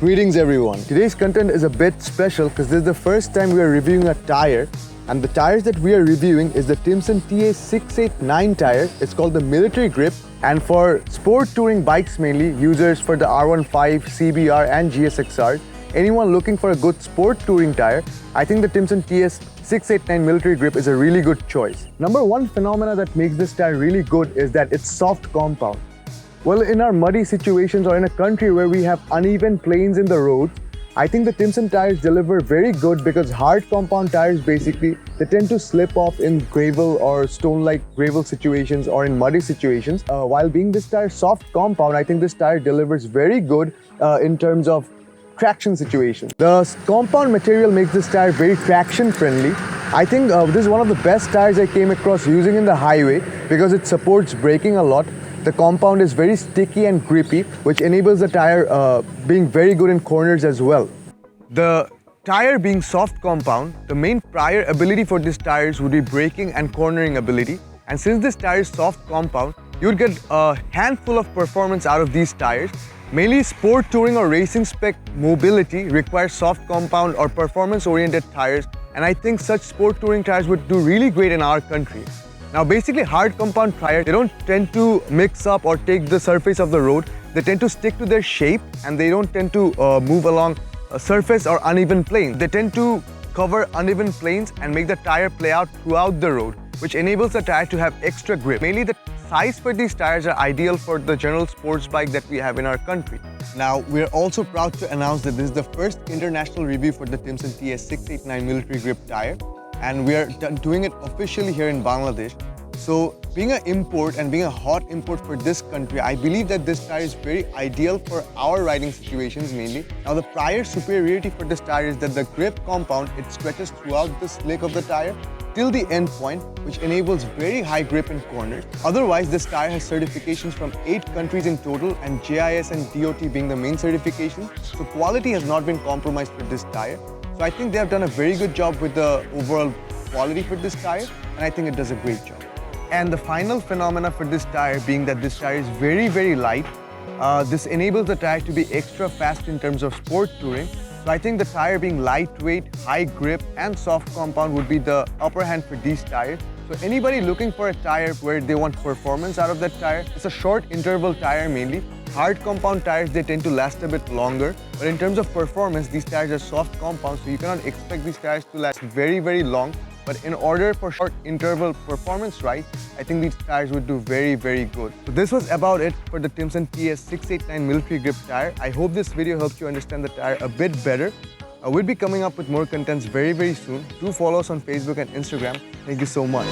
Greetings everyone. Today's content is a bit special because this is the first time we are reviewing a tire, and the tires that we are reviewing is the Timsun TS-689 tire. It's called the Military Grip, and for sport touring bikes mainly, users for the R15, CBR and gsxr, anyone looking for a good sport touring tire, I think the Timsun TS-689 Military Grip is a really good choice. Number one phenomena that makes this tire really good is that it's soft compound. Well, in our muddy situations or in a country where we have uneven plains in the roads, I think the Timsun tires deliver very good because hard compound tires basically, they tend to slip off in gravel or stone-like gravel situations or in muddy situations. While being this tire soft compound, I think this tire delivers very good in terms of traction situations. The compound material makes this tire very traction friendly. I think this is one of the best tires I came across using in the highway because it supports braking a lot. The compound is very sticky and grippy, which enables the tire being very good in corners as well. The tire being soft compound, the main prior ability for these tires would be braking and cornering ability. And since this tire is soft compound, you would get a handful of performance out of these tires. Mainly sport touring or racing spec mobility requires soft compound or performance-oriented tires, and I think such sport touring tires would do really great in our country. Now basically hard compound tires, they don't tend to mix up or take the surface of the road. They tend to stick to their shape and they don't tend to move along a surface or uneven plains. They tend to cover uneven plains and make the tire play out throughout the road, which enables the tire to have extra grip. Mainly the size for these tires are ideal for the general sports bike that we have in our country. Now, we are also proud to announce that this is the first international review for the Timsun TS-689 Military Grip tire, and we are doing it officially here in Bangladesh. So, being an import and being a hot import for this country, I believe that this tire is very ideal for our riding situations mainly. Now, the prior superiority for this tire is that the grip compound, it stretches throughout the slick of the tire till the end point, which enables very high grip in corners. Otherwise, this tire has certifications from 8 countries in total, and JIS and DOT being the main certification. So quality has not been compromised for this tire. So I think they have done a very good job with the overall quality for this tire, and I think it does a great job. And the final phenomena for this tire being that this tire is very, very light. This enables the tire to be extra fast in terms of sport touring. So I think the tire being lightweight, high grip and soft compound would be the upper hand for these tires. So anybody looking for a tire where they want performance out of that tire, it's a short interval tire mainly. Hard compound tires, they tend to last a bit longer. But in terms of performance, these tires are soft compound, so you cannot expect these tires to last very, very long. But in order for short interval performance rides, I think these tires would do very, very good. So this was about it for the Timsun TS-689 Military Grip tire. I hope this video helped you understand the tire a bit better. We'll be coming up with more contents very, very soon. Do follow us on Facebook and Instagram. Thank you so much.